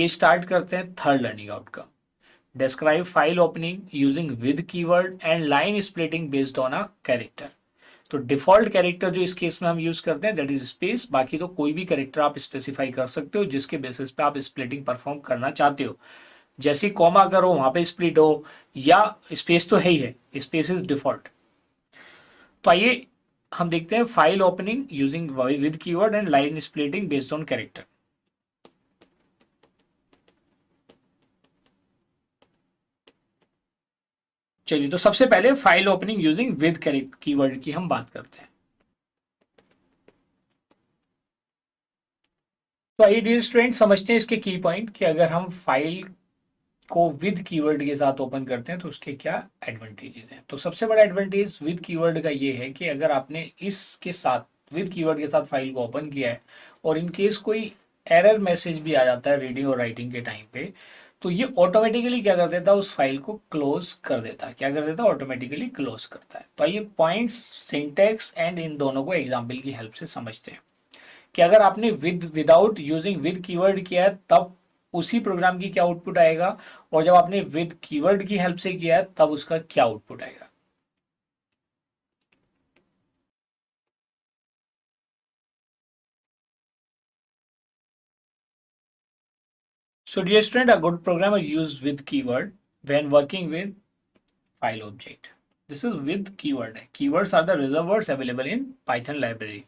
आइए स्टार्ट करते हैं third learning outcome. Describe file opening using with keyword and line splitting based on a character. तो default character जो इस case में हम यूज करते हैं दैट इज स्पेस, बाकी तो कोई भी कैरेक्टर आप स्पेसिफाई कर सकते हो जिसके बेसिस पे आप स्प्लिटिंग परफॉर्म करना चाहते हो। जैसे कॉमा करो वहां पे स्प्लिट हो, या स्पेस तो है ही है, स्पेस इज डिफॉल्ट। तो आइए हम देखते हैं file opening using with keyword and line splitting based on character. चलिए, तो सबसे पहले file opening using with keyword की हम बात करते हैं। तो आइए डियर स्टूडेंट समझते हैं इसके की पॉइंट कि अगर हम फाइल को विद कीवर्ड के साथ ओपन करते हैं तो उसके क्या एडवांटेजेस हैं। तो सबसे बड़ा एडवांटेज विद कीवर्ड का ये है कि अगर आपने इसके साथ विद कीवर्ड के साथ फाइल को ओपन किया है और इन केस कोई एरर मैसेज भी आ जाता है रीडिंग और राइटिंग के टाइम पे, तो ये ऑटोमेटिकली क्या कर देता है, उस फाइल को क्लोज कर देता है। क्या कर देता है? ऑटोमेटिकली क्लोज करता है। तो आइए पॉइंट्स, सिंटैक्स एंड इन दोनों को एग्जाम्पल की हेल्प से समझते हैं कि अगर आपने विदाउट यूजिंग विद कीवर्ड किया है तब उसी प्रोग्राम की क्या आउटपुट आएगा, और जब आपने विद कीवर्ड की हेल्प से किया है तब उसका क्या आउटपुट आएगा। So dear student, a good programmer use with keyword when working with file object. This is with keyword है। Keywords are the reserved words available in Python library.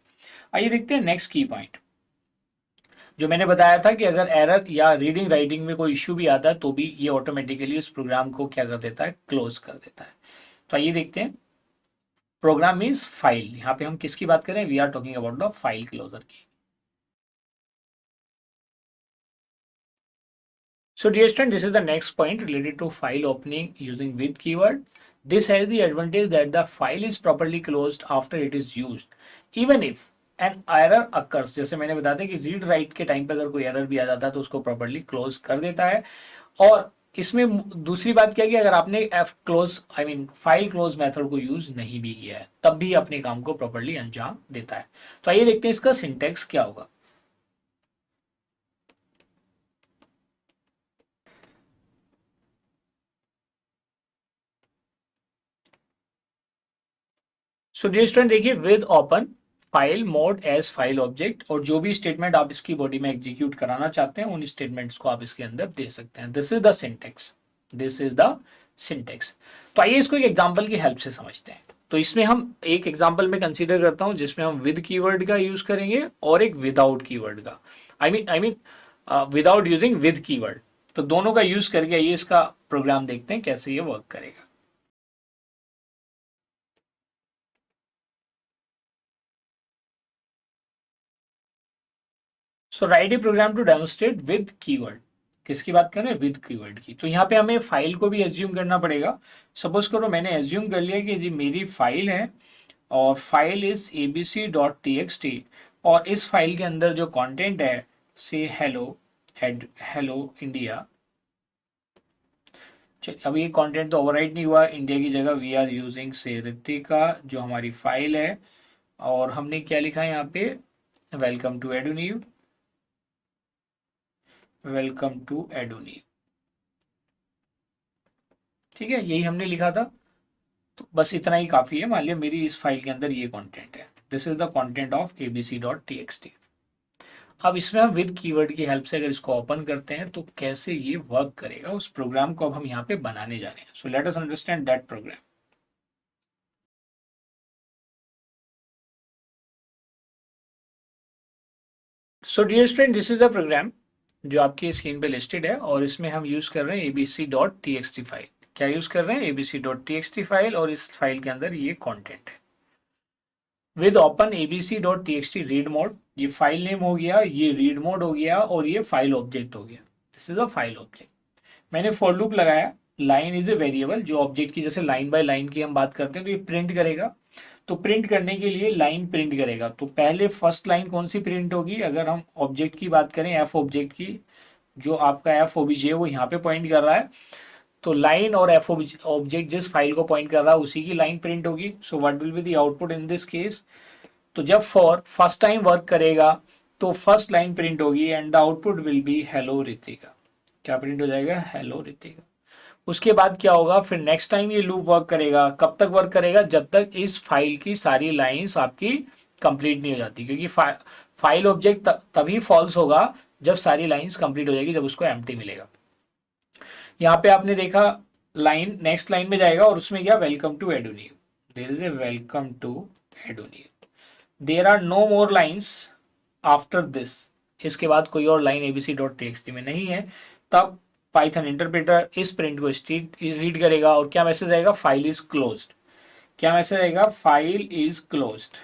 आइए देखते हैं नेक्स्ट की पॉइंट। जो मैंने बताया था कि अगर एरर या रीडिंग राइटिंग में कोई इश्यू भी आता है तो भी ये ऑटोमेटिकली उस प्रोग्राम को क्या कर देता है, क्लोज कर देता है। तो आइए देखते हैं। प्रोग्राम मीन्स फाइल, यहाँ पे हम किसकी बात करें, we are talking about the file closure की। So dear student, this is the next point related to file opening using with keyword. This has the advantage that the file is properly closed after it is used. Even if an error occurs, जैसे मैंने बताया था कि read write के time पे अगर कोई error भी आ जाता है तो उसको प्रॉपर्ली क्लोज कर देता है। और इसमें दूसरी बात क्या है कि अगर आपने F close I mean file close method को यूज नहीं भी किया है तब भी अपने काम को प्रॉपर्ली अंजाम देता है। तो आइए देखते हैं इसका सिंटेक्स क्या होगा। सो डियर स्टूडेंट देखिए, with open file mode as file object, और जो भी स्टेटमेंट आप इसकी बॉडी में एग्जीक्यूट कराना चाहते हैं उन स्टेटमेंट्स को आप इसके अंदर दे सकते हैं। This is the syntax, this is the syntax. तो आइए इसको एक एग्जांपल की हेल्प से समझते हैं। तो इसमें हम एक एग्जांपल में कंसीडर करता हूं जिसमें हम विद कीवर्ड का यूज करेंगे और एक विदाउट कीवर्ड का, I mean without using with keyword. तो दोनों का यूज करके आइए इसका प्रोग्राम देखते हैं कैसे ये वर्क करेगा। So write a program to demonstrate with keyword. किसकी बात कर रहे हैं? विद कीवर्ड की। तो यहाँ पे हमें फाइल को भी एज्यूम करना पड़ेगा। सपोज करो मैंने एज्यूम कर लिया कि जी मेरी फाइल है और फाइल इज abc.txt, और इस फाइल के अंदर जो कंटेंट है से हेलो हेलो इंडिया। अब ये कंटेंट तो ओवरराइट नहीं हुआ, इंडिया की जगह वी आर यूजिंग से रितिका जो हमारी फाइल है, और हमने क्या लिखा है यहाँ पे, वेलकम टू एडुनीव, वेलकम टू एडुनीव। ठीक है, यही हमने लिखा था। तो बस इतना ही काफी है। मान लिया मेरी इस फाइल के अंदर ये कंटेंट है, this is the content of abc.txt। अब इसमें हम विद कीवर्ड की हेल्प से अगर इसको ओपन करते हैं तो कैसे ये वर्क करेगा, उस प्रोग्राम को अब हम यहाँ पे बनाने जा रहे हैं। So let us understand that program. So dear student, this is the program जो आपकी स्क्रीन पे लिस्टेड है, और इसमें हम यूज कर रहे हैं abc.txt फाइल। क्या यूज कर रहे हैं? abc.txt फाइल, और इस फाइल के अंदर ये कंटेंट है। With open abc.txt read mode, ये फाइल नेम हो गया, ये रीड मोड हो गया, और ये फाइल ऑब्जेक्ट हो गया। This is a file object. मैंने फॉर लूप लगाया। लाइन इज ए वेरिएबल, जो ऑब्जेक्ट की जैसे लाइन बाय लाइन की हम बात करते हैं तो ये प्रिंट करेगा। तो प्रिंट करने के लिए लाइन प्रिंट करेगा। तो पहले फर्स्ट लाइन कौन सी प्रिंट होगी? अगर हम ऑब्जेक्ट की बात करें, एफ ऑब्जेक्ट की, जो आपका एफ ओबीजे वो यहाँ पे पॉइंट कर रहा है, तो लाइन और एफ ऑब्जेक्ट जिस फाइल को पॉइंट कर रहा है उसी की लाइन प्रिंट होगी। सो what will be the output in this case? तो जब फॉर फर्स्ट टाइम वर्क करेगा तो फर्स्ट लाइन प्रिंट होगी and the output will be hello Ritika. क्या प्रिंट हो जाएगा, हेलो रितिका। उसके बाद क्या होगा, फिर नेक्स्ट टाइम ये लूप वर्क करेगा, कब तक वर्क करेगा, जब तक इस फाइल की सारी लाइंस आपकी कंप्लीट नहीं हो जाती, क्योंकि फाइल ऑब्जेक्ट तभी फॉल्स होगा जब सारी लाइंस कंप्लीट हो जाएगी, जब उसको एम्प्टी मिलेगा। यहाँ पे आपने देखा लाइन नेक्स्ट लाइन में जाएगा और उसमें क्या, वेलकम टू एडोनियो, there is a welcome to एडोनियो, there are no more lines after this, इसके बाद कोई और लाइन abc.txt में नहीं है। तब पाइथन इंटरप्रेटर इस प्रिंट को रीड करेगा और क्या मैसेज आएगा, फाइल इज क्लोज्ड। क्या मैसेज आएगा, फाइल इज क्लोज्ड।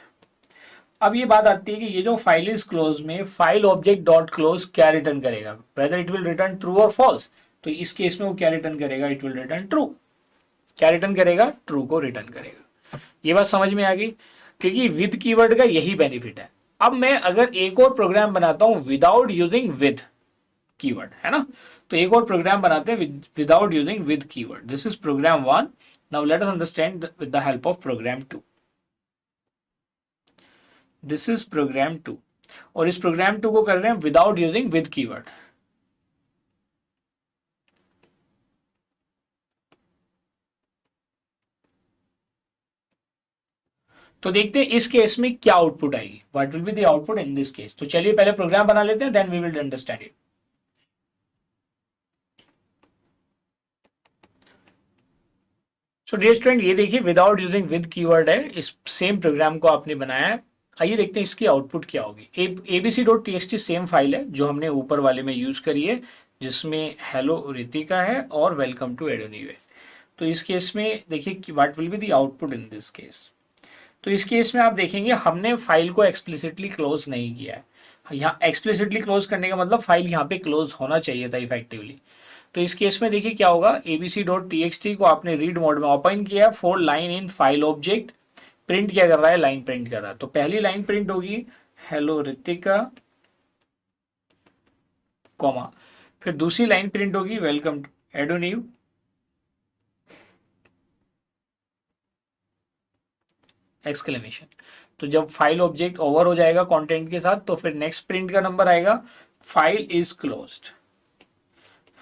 अब ये बात आती है कि ये जो फाइल इज क्लोज में फाइल ऑब्जेक्ट डॉट क्लोज क्या रिटर्न करेगा, whether it will return true और फॉल्स। तो इस केस में वो क्या रिटर्न करेगा, इट विल रिटर्न ट्रू। क्या रिटर्न करेगा, ट्रू को रिटर्न करेगा। ये बात समझ में आ गई, क्योंकि विद कीवर्ड का यही बेनिफिट है। अब मैं अगर एक और प्रोग्राम बनाता हूं विदाउट यूजिंग विद कीवर्ड, है ना, तो एक और प्रोग्राम बनाते हैं without using with keyword. This is program 1। Now let us understand with the help of program 2। This is program 2 और इस प्रोग्राम 2 को कर रहे हैं विदाउट यूजिंग विद कीवर्ड। तो देखते हैं इस केस में क्या आउटपुट आएगी, what will be the output in this case. तो चलिए पहले प्रोग्राम बना लेते हैं, then we will understand it. So dear student, ये देखिए विदाउट यूजिंग विद कीवर्ड है, इस सेम प्रोग्राम को आपने बनाया है। आइए देखते हैं इसकी आउटपुट क्या होगी। abc.txt सेम फाइल है जो हमने ऊपर वाले में यूज करी है, जिसमें हेलो रितिका है और वेलकम टू एडोनियो है। तो इस केस में देखिए what will be the output in this case. तो इस केस में आप देखेंगे हमने फाइल को एक्सप्लिसिटली क्लोज नहीं किया है। यहाँ एक्सप्लिसिटली क्लोज करने का मतलब फाइल यहाँ पे क्लोज होना चाहिए था इफेक्टिवली। तो इस केस में देखिए क्या होगा, abc.txt को आपने रीड मोड में ओपन किया, for line in file object print क्या कर रहा है, लाइन प्रिंट कर रहा है। तो पहली लाइन प्रिंट होगी हेलो रितिका, कॉमा, फिर दूसरी लाइन प्रिंट होगी वेलकम टू एडोनियो, एक्सक्लेमेशन। तो जब फाइल ऑब्जेक्ट ओवर हो जाएगा कंटेंट के साथ, तो फिर नेक्स्ट प्रिंट का नंबर आएगा, file is closed,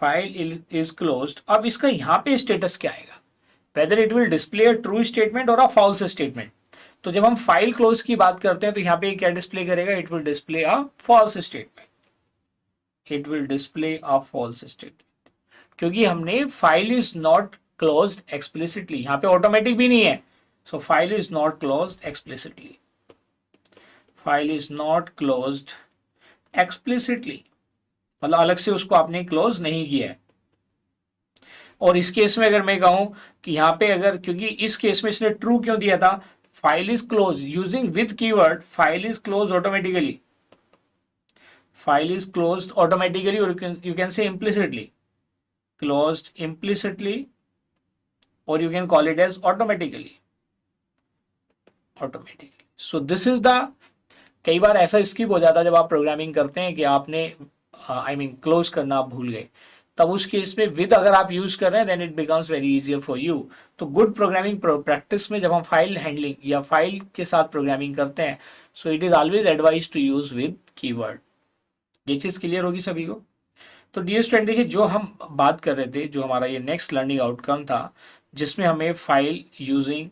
file is closed. अब इसका यहाँ पे स्टेटस क्या आएगा, whether it will display a true statement और अ फॉल्स स्टेटमेंट। तो जब हम फाइल क्लोज की बात करते हैं तो यहाँ पे क्या डिस्प्ले करेगा, it will display a false statement, it will display a false statement, क्योंकि हमने file is not closed explicitly, यहाँ पे ऑटोमेटिक भी नहीं है। So file is not closed explicitly, file is not closed explicitly, मतलब अलग से उसको आपने क्लोज नहीं किया है। और इस केस में अगर मैं कहूं कि यहाँ पे अगर, क्योंकि इस केस में इसने ट्रू क्यों दिया था, file is close using with keyword, file is close automatically, file is closed automatically, और you can say implicitly, closed implicitly, और you can call it as automatically, automatically. So this is the, कई बार ऐसा skip हो जाता है जब आप प्रोग्रामिंग करते हैं कि आपने आई मीन क्लोज करना आप भूल गए, तब उस केस में विद अगर आप यूज कर रहे हैं then it becomes very easier for you. तो गुड प्रोग्रामिंग प्रैक्टिस में जब हम फाइल हैंडलिंग या फाइल के साथ प्रोग्रामिंग करते हैं, so it is always advise to use with keyword. ये चीज क्लियर होगी सभी को। तो डियर स्टूडेंट देखिए, जो हम बात कर रहे थे, जो हमारा ये नेक्स्ट लर्निंग आउटकम था, जिसमें हमें file using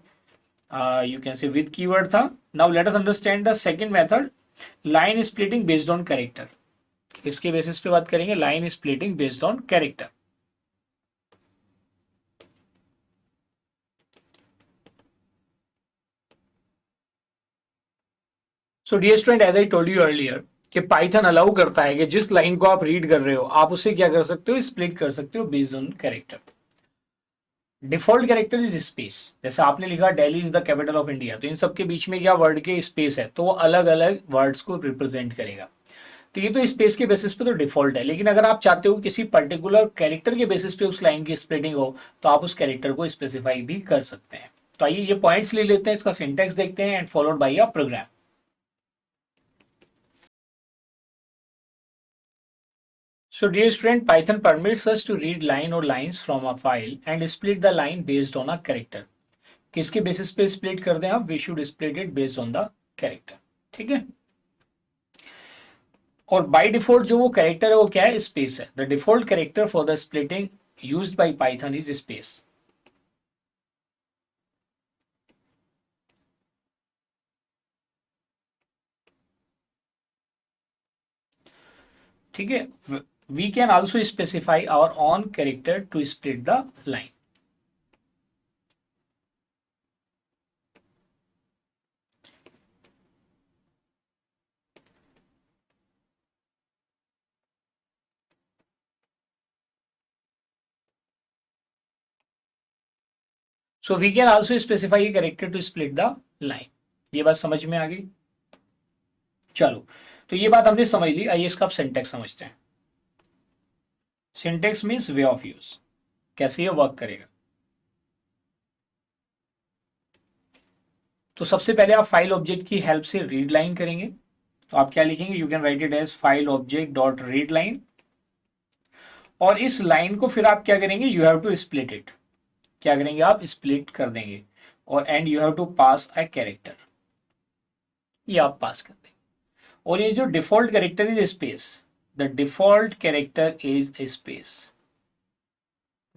you can say with keyword था। now let us understand the second method, line splitting based on character। इसके बेसिस पे बात करेंगे, line splitting based on character। so dear student, as I told you earlier कि Python allow करता है कि जिस लाइन को आप रीड कर रहे हो आप उसे क्या कर सकते हो, स्प्लिट कर सकते हो based on character. Default character is space, जैसे आपने लिखा Delhi is the capital of India, तो इन सबके बीच में क्या वर्ड के स्पेस है, तो वो अलग अलग वर्ड्स को रिप्रेजेंट करेगा। तो ये तो स्पेस के बेसिस पे तो डिफॉल्ट है, लेकिन अगर आप चाहते हो किसी पर्टिकुलर कैरेक्टर के बेसिस पे उस लाइन की स्प्लिटिंग हो, तो आप उस कैरेक्टर को स्पेसिफाई भी कर सकते हैं। तो आइए ये पॉइंट्स ले लेते हैं, इसका सिंटैक्स देखते हैं and followed by a program. So dear student, Python permits us to read line or lines from a file and split the line based on a character। किसके बेसिस पे स्प्लिट कर दें आप, we should split it based on the character. ठीक है, और by default जो वो कैरेक्टर है वो क्या है, स्पेस है। The default character for the splitting used by Python is space. ठीक है, we can also specify our own character to split the line. So we can also specify character to split the line. ये बात समझ में आ गई? चलो, तो ये बात हमने समझ ली। आइए इसका अब सिंटेक्स समझते हैं। Syntax means way of use, कैसे ये वर्क करेगा। तो सबसे पहले आप फाइल ऑब्जेक्ट की हेल्प से रीड लाइन करेंगे। तो आप क्या लिखेंगे, you can write it as file object dot read line. और इस लाइन को फिर आप क्या करेंगे, you have to split it. क्या करेंगे आप, स्प्लिट कर देंगे। और and you have to pass a character, ये आप पास कर देंगे। और ये जो default character is space, the default character is space.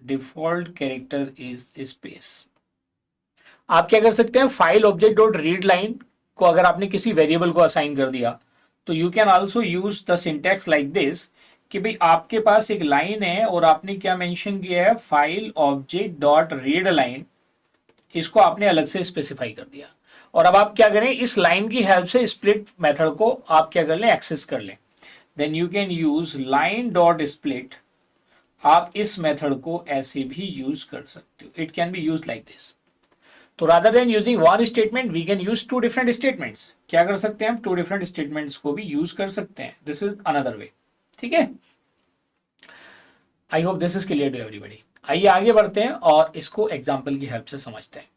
Default character is space. आप क्या कर सकते हैं, file object dot read line को अगर आपने किसी वेरिएबल को असाइन कर दिया, तो you can also use the syntax like this, कि भाई आपके पास एक लाइन है और आपने क्या मेंशन किया है, file object dot read line. इसको आपने अलग से स्पेसिफाई कर दिया। और अब आप क्या करें, इस लाइन की हेल्प से स्प्लिट मेथड को आप क्या कर लें, एक्सेस कर लें। Then you can use line dot split. आप इस मेथड को ऐसे भी यूज कर सकते हो, it can be use like this. तो rather than using one statement we can use two different statements. क्या कर सकते हैं हम, टू डिफरेंट स्टेटमेंट्स को भी यूज कर सकते हैं। This is another way. ठीक है, I hope this is clear to everybody. आइए आगे बढ़ते हैं और इसको एग्जाम्पल की हेल्प से समझते हैं।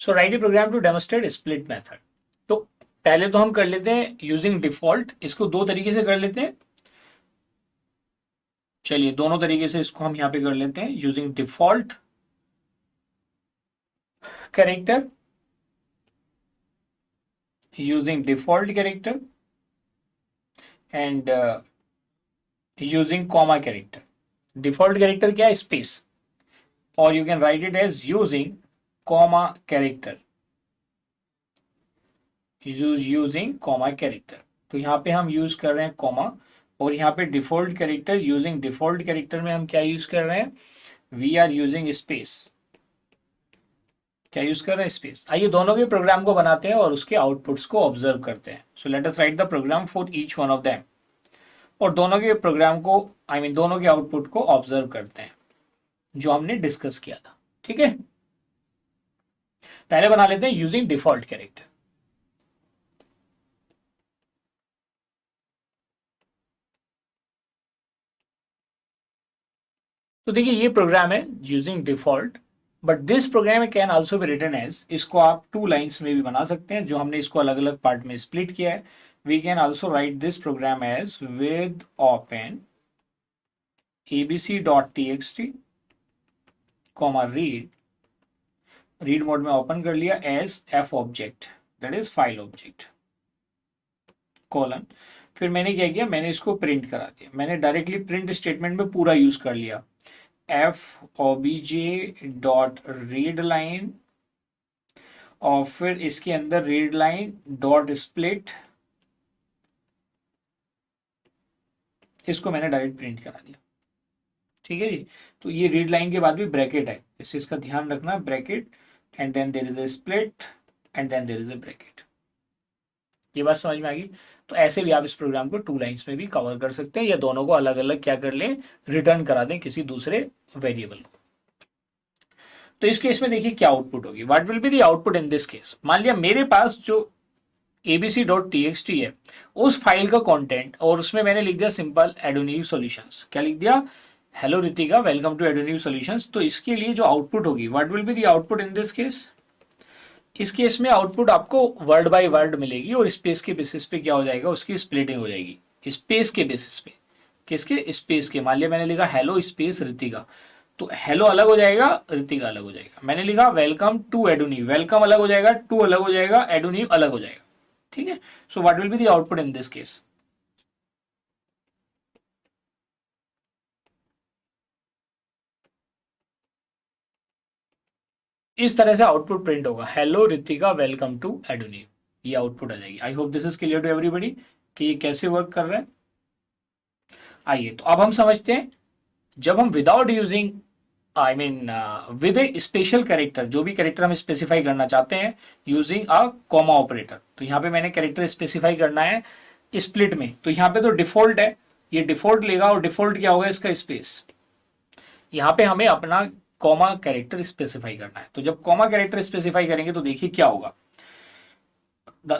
So write a program to demonstrate split method. तो पहले तो हम कर लेते हैं यूजिंग डिफॉल्ट। इसको दो तरीके से कर लेते हैं। चलिए दोनों तरीके से इसको हम यहां पे कर लेते हैं, using default character, using default character and using comma character. Default character क्या है, स्पेस। और you can write it as using comma character, using comma character. तो यहाँ पे हम यूज कर रहे हैं कॉमा। और यहाँ पे default character, using default character में हम क्या यूज कर रहे हैं, वी आर यूजिंग स्पेस। क्या यूज कर रहे हैं, स्पेस। आइए दोनों के प्रोग्राम को बनाते हैं और उसके आउटपुट्स को ऑब्जर्व करते हैं। So let us write the program for each one of them. और दोनों के प्रोग्राम को, आई मीन दोनों के आउटपुट को ऑब्जर्व करते हैं जो हमने डिस्कस किया था। ठीक है, पहले बना लेते हैं यूजिंग डिफॉल्ट कैरेक्टर। तो देखिए ये प्रोग्राम है using default, but this program can also be written as, इसको आप टू लाइंस में भी बना सकते हैं, जो हमने इसको अलग अलग पार्ट में स्प्लिट किया है। We can also write this program as with open abc.txt comma read, read mode में ओपन कर लिया, as F object that is file object colon. फिर मैंने क्या किया, मैंने इसको प्रिंट करा दिया। मैंने डायरेक्टली प्रिंट स्टेटमेंट में पूरा यूज कर लिया, F OBJ dot read line, और फिर इसके अंदर रीड लाइन डॉट स्प्लिट, इसको मैंने डायरेक्ट प्रिंट करा दिया। ठीक है जी, तो ये रीड लाइन के बाद भी ब्रैकेट है, इससे इसका ध्यान रखना, bracket and then there is a split and then there is a bracket. ये बात समझ में आ गई? तो ऐसे भी आप इस प्रोग्राम को टू लाइंस में भी कवर कर सकते हैं, या दोनों को अलग अलग क्या कर लें, रिटर्न करा दें किसी दूसरे वेरिएबल को। तो इस केस में देखिए क्या आउटपुट होगी, what will be the output in this case. मान लिया मेरे पास जो abc.txt है उस फाइल का कंटेंट, और उसमें मैंने लिख दिया सिंपल एडोनिव सॉल्यूशंस। क्या लिख दिया, हेलो रितिका वेलकम टू एडोनिव सॉल्यूशंस। तो इसके लिए जो आउटपुट होगी, what will be the output in this case. इस केस में आउटपुट आपको वर्ड बाय वर्ड मिलेगी, और स्पेस के बेसिस पे क्या हो जाएगा, उसकी स्प्लिटिंग हो जाएगी स्पेस के बेसिस पे। किसके, स्पेस के। मान लिया मैंने लिखा हेलो स्पेस रितिका, तो हेलो अलग हो जाएगा, ऋतिका अलग हो जाएगा। मैंने लिखा वेलकम टू एडुनी, वेलकम अलग हो जाएगा, टू अलग हो जाएगा, एडुनी अलग हो जाएगा। ठीक है, so what will be the output in this case? इस तरह से आउटपुट प्रिंट होगा, hello Ritika welcome to Eduni, ये आउटपुट आ जाएगी। I hope this is clear to everybody कि ये कैसे वर्क कर रहा है। आइए तो अब हम समझते हैं, जब हम without using I mean with A special character, जो भी कैरेक्टर हम स्पेसिफाई करना चाहते हैं यूजिंग अ कॉमा ऑपरेटर, तो यहाँ पे मैंने कैरेक्टर स्पेसिफाई करना है स्प्लिट में, तो यहाँ पे तो डिफॉल्ट है, ये डिफॉल्ट लेगा, और डिफॉल्ट क्या होगा इसका, स्पेस। यहाँ पे हमें अपना कॉमा कैरेक्टर स्पेसिफाई करना है, तो जब कॉमा कैरेक्टर स्पेसिफाई करेंगे तो देखिए क्या होगा,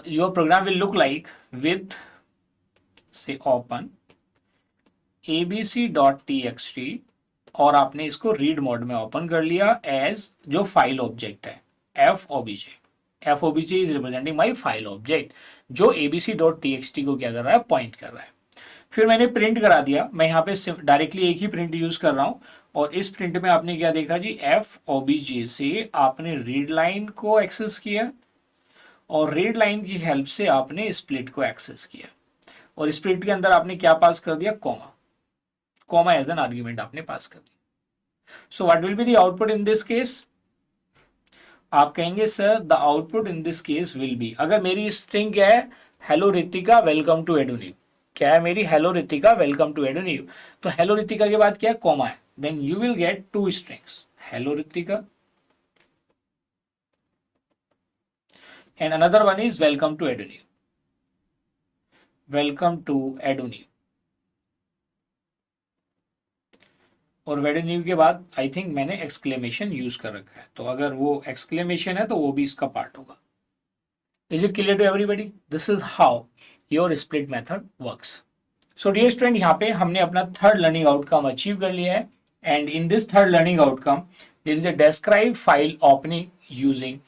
your program will look like with से ओपन abc.txt, और आपने इसको रीड मोड में ओपन कर लिया एज जो फाइल ऑब्जेक्ट है FOBJ। FOBJ is representing my file object, जो abc.txt को क्या कर रहा है, पॉइंट कर रहा है। फिर मैंने प्रिंट करा दिया, मैं यहाँ पे डायरेक्टली एक ही प्रिंट यूज कर रहा हूं, और इस प्रिंट में आपने क्या देखा जी, FOBJ से आपने रीड लाइन को एक्सेस किया, और रीड लाइन की हेल्प से आपने स्प्लिट को एक्सेस किया, और स्प्लिट के अंदर आपने क्या पास कर दिया, comma, comma as an argument आपने पास कर दिया। So what will be the output in this case? आप कहेंगे sir the output in this case will be, अगर मेरी स्ट्रिंग क्या है, hello Ritika welcome to Eduniv, क्या है मेरी, hello Ritika welcome to Eduniv, तो हेलो रितिका के बाद क्या है, कॉमा है, then you will get two strings, hello Ritika and another one is welcome to एडुनीव, वेलकम टू एडुनीव, और वेडन्यू के बाद आई थिंक मैंने एक्सक्लेमेशन यूज कर रखा है, तो अगर वो एक्सक्लेमेशन है तो वो भी इसका पार्ट होगा। Is it clear to everybody? This is how your split method works. So dear student, यहाँ पे हमने अपना थर्ड लर्निंग आउटकम अचीव कर लिया है, and in this third learning outcome there is a describe file opening using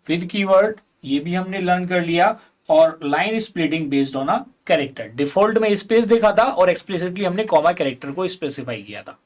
with keyword, ये भी हमने लर्न कर लिया, और line splitting based on a character. Default में स्पेस देखा था, और एक्सप्लिसिटली हमने कॉमा कैरेक्टर को स्पेसिफाई किया था।